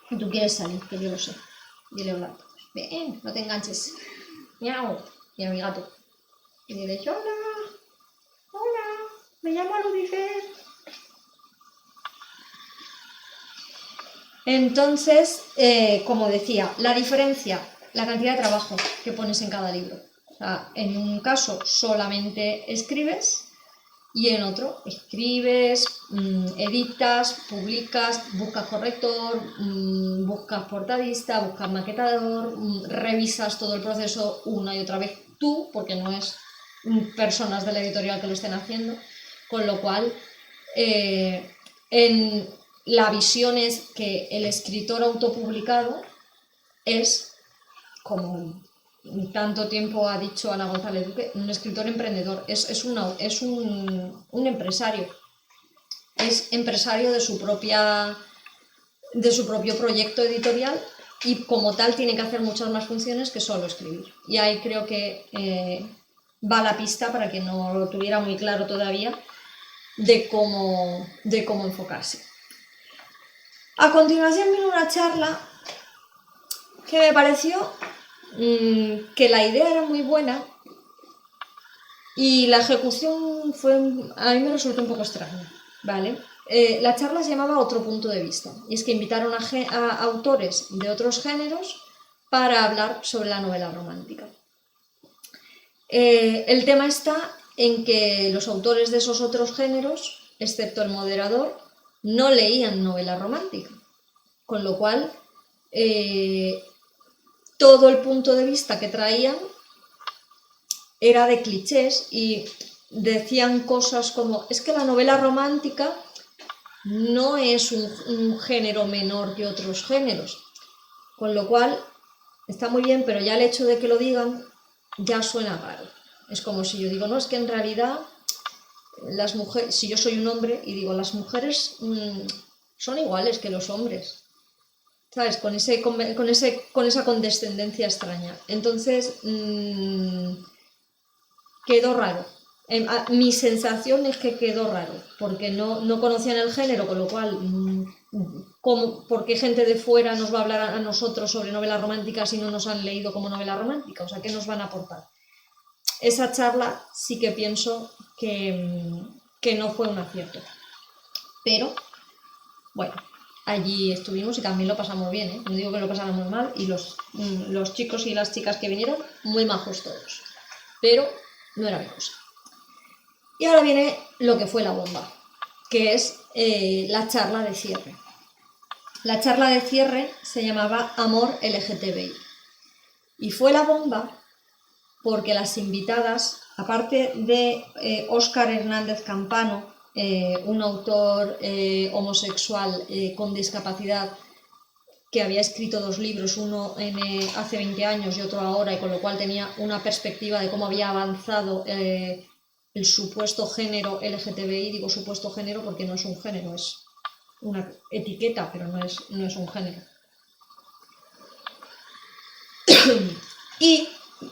[SPEAKER 1] Que tú quieres salir, que yo lo sé. Dile hola. Ven, no te enganches. Miau. Mira mi gato. Y dile, hola. Hola. Me llamo Lucifer. Entonces, como decía, la diferencia, la cantidad de trabajo que pones en cada libro. O sea, en un caso solamente escribes y en otro escribes, editas, publicas, buscas corrector, buscas portadista, buscas maquetador, revisas todo el proceso una y otra vez tú, porque no es personas de la editorial que lo estén haciendo, con lo cual la visión es que el escritor autopublicado es, como tanto tiempo ha dicho Ana González Duque, un escritor emprendedor, es un empresario, es empresario de su propio proyecto editorial y como tal tiene que hacer muchas más funciones que solo escribir. Y ahí creo que va la pista para quien no lo tuviera muy claro todavía de cómo enfocarse. A continuación vino una charla que me pareció que la idea era muy buena y la ejecución a mí me resultó un poco extraña, ¿vale? La charla se llamaba Otro punto de vista y es que invitaron a autores de otros géneros para hablar sobre la novela romántica. El tema está en que los autores de esos otros géneros, excepto el moderador, no leían novela romántica, con lo cual todo el punto de vista que traían era de clichés y decían cosas como, es que la novela romántica no es un género menor que otros géneros, con lo cual está muy bien, pero ya el hecho de que lo digan ya suena raro. Es como si yo digo, no, es que en realidad las mujeres, si yo soy un hombre y digo, las mujeres son iguales que los hombres, ¿sabes? Con esa condescendencia extraña. Entonces, quedó raro. Mi sensación es que quedó raro, porque no conocían el género, con lo cual, ¿por qué gente de fuera nos va a hablar a nosotros sobre novela romántica si no nos han leído como novela romántica? O sea, ¿qué nos van a aportar? Esa charla sí que pienso que no fue un acierto. Pero, bueno, allí estuvimos y también lo pasamos bien, ¿eh? No digo que lo pasáramos mal, y los chicos y las chicas que vinieron, muy majos todos. Pero no era mi cosa. Y ahora viene lo que fue la bomba, que es la charla de cierre. La charla de cierre se llamaba Amor LGTBI. Y fue la bomba porque las invitadas, aparte de Óscar Hernández Campano, un autor homosexual con discapacidad que había escrito 2 libros, uno hace 20 años y otro ahora, y con lo cual tenía una perspectiva de cómo había avanzado el supuesto género LGTBI. Digo supuesto género porque no es un género, es una etiqueta, pero no es un género. Y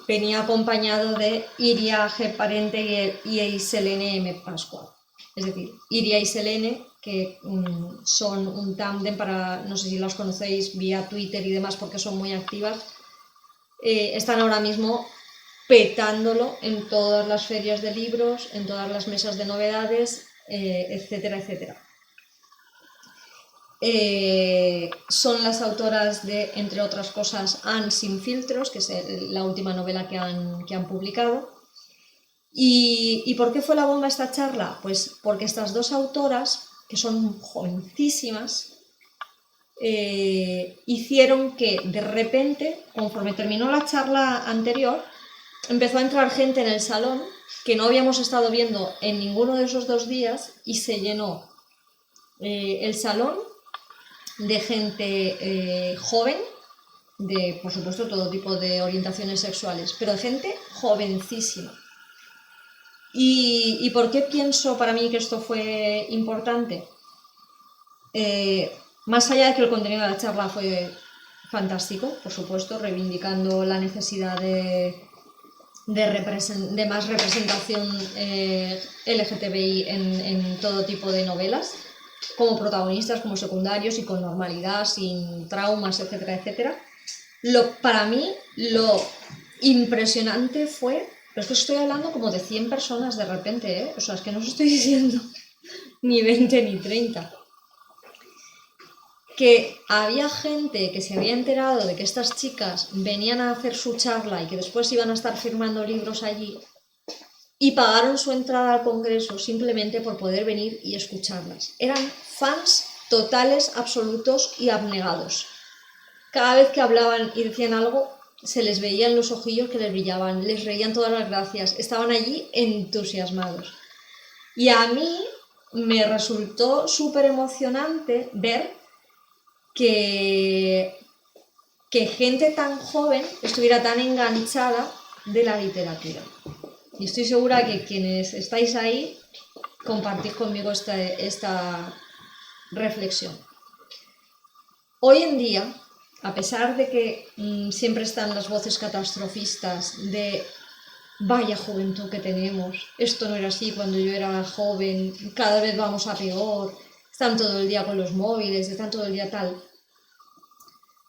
[SPEAKER 1] venía acompañado de Iria G. Parente y Selene M. Pascua. Es decir, Iria y Selene, que son un tándem para, no sé si las conocéis vía Twitter y demás porque son muy activas, están ahora mismo petándolo en todas las ferias de libros, en todas las mesas de novedades, etcétera, etcétera. Son las autoras de, entre otras cosas, Anne sin filtros, que es la última novela que han publicado. ¿Y por qué fue la bomba esta charla? Pues porque estas dos autoras, que son jovencísimas, hicieron que de repente, conforme terminó la charla anterior, empezó a entrar gente en el salón que no habíamos estado viendo en ninguno de esos 2 días y se llenó el salón de gente joven, de, por supuesto, todo tipo de orientaciones sexuales, pero de gente jovencísima. ¿Y por qué pienso para mí que esto fue importante? Más allá de que el contenido de la charla fue fantástico, por supuesto, reivindicando la necesidad de más representación LGTBI en todo tipo de novelas, como protagonistas, como secundarios y con normalidad, sin traumas, etcétera, etcétera. Para mí lo impresionante fue, pero es que estoy hablando como de 100 personas de repente, o sea, es que no os estoy diciendo ni 20 ni 30. Que había gente que se había enterado de que estas chicas venían a hacer su charla y que después iban a estar firmando libros allí y pagaron su entrada al congreso simplemente por poder venir y escucharlas. Eran fans totales, absolutos y abnegados. Cada vez que hablaban y decían algo, se les veía en los ojillos que les brillaban, les reían todas las gracias, estaban allí entusiasmados. Y a mí me resultó súper emocionante ver que gente tan joven estuviera tan enganchada de la literatura. Y estoy segura que quienes estáis ahí compartís conmigo esta reflexión. Hoy en día, a pesar de que siempre están las voces catastrofistas de vaya juventud que tenemos, esto no era así cuando yo era joven, cada vez vamos a peor, están todo el día con los móviles, están todo el día tal.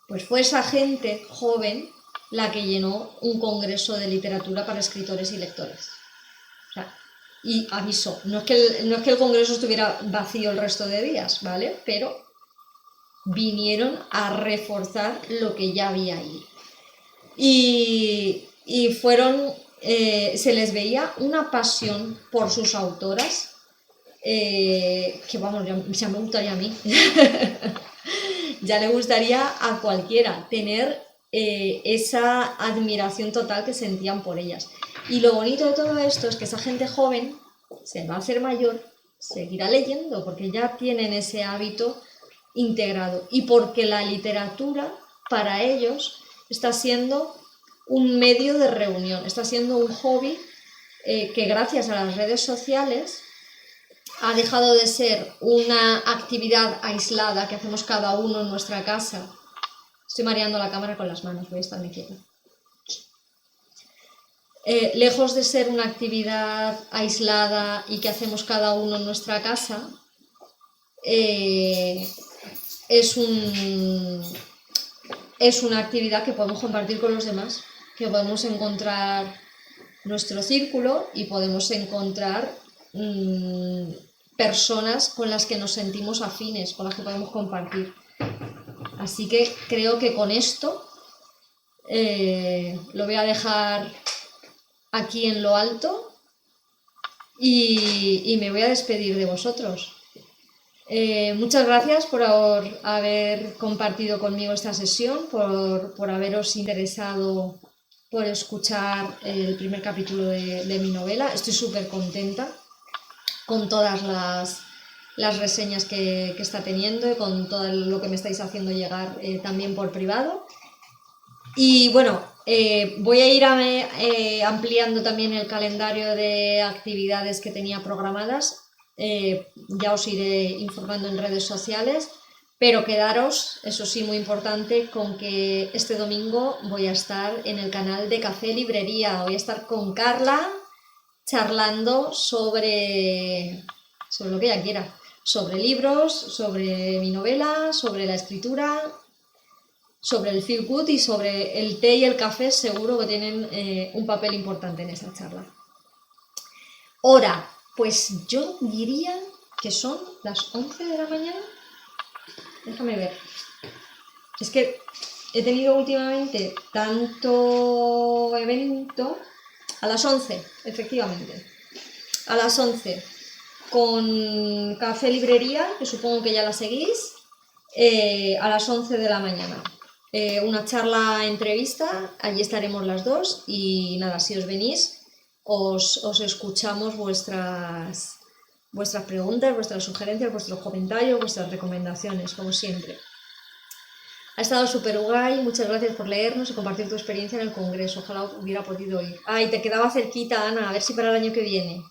[SPEAKER 1] Pues fue esa gente joven la que llenó un congreso de literatura para escritores y lectores. O sea, y aviso, no es que el congreso estuviera vacío el resto de días, ¿vale? Pero vinieron a reforzar lo que ya había ahí. Y fueron, se les veía una pasión por sus autoras, que vamos, ya me gustaría a mí. Ya le gustaría a cualquiera tener esa admiración total que sentían por ellas. Y lo bonito de todo esto es que esa gente joven se va a hacer mayor, seguirá leyendo, porque ya tienen ese hábito integrado y porque la literatura para ellos está siendo un medio de reunión, está siendo un hobby que gracias a las redes sociales ha dejado de ser una actividad aislada que hacemos cada uno en nuestra casa. Estoy mareando la cámara con las manos, voy a estarme quieta. Lejos de ser una actividad aislada y que hacemos cada uno en nuestra casa, es una actividad que podemos compartir con los demás, que podemos encontrar nuestro círculo y podemos encontrar personas con las que nos sentimos afines, con las que podemos compartir. Así que creo que con esto lo voy a dejar aquí en lo alto y me voy a despedir de vosotros. Muchas gracias por haber compartido conmigo esta sesión, por haberos interesado por escuchar el primer capítulo de mi novela. Estoy súper contenta con todas las reseñas que está teniendo y con todo lo que me estáis haciendo llegar también por privado. Y bueno, Voy a ir ampliando también el calendario de actividades que tenía programadas. Ya os iré informando en redes sociales, pero quedaros, eso sí, muy importante, con que este domingo voy a estar en el canal de Café Librería. Voy a estar con Carla charlando sobre lo que ella quiera, sobre libros, sobre mi novela, sobre la escritura, sobre el feel good y sobre el té y el café. Seguro que tienen un papel importante en esa charla. Hora, pues yo diría que son las 11 de la mañana. Déjame ver. Es que he tenido últimamente tanto evento. A las 11, efectivamente. A las 11, con Café Librería, que supongo que ya la seguís, a las 11 de la mañana. Una charla entrevista, allí estaremos las dos y nada, si os venís, os escuchamos vuestras preguntas, vuestras sugerencias, vuestros comentarios, vuestras recomendaciones, como siempre. Ha estado súper guay, muchas gracias por leernos y compartir tu experiencia en el congreso. Ojalá hubiera podido ir. Ay, te quedaba cerquita, Ana, a ver si para el año que viene.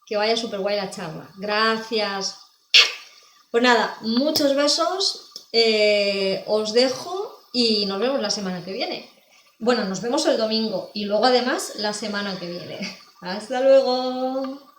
[SPEAKER 1] Que vaya súper guay la charla. Gracias. Pues nada, muchos besos, os dejo y nos vemos la semana que viene. Bueno, nos vemos el domingo y luego además la semana que viene. Hasta luego.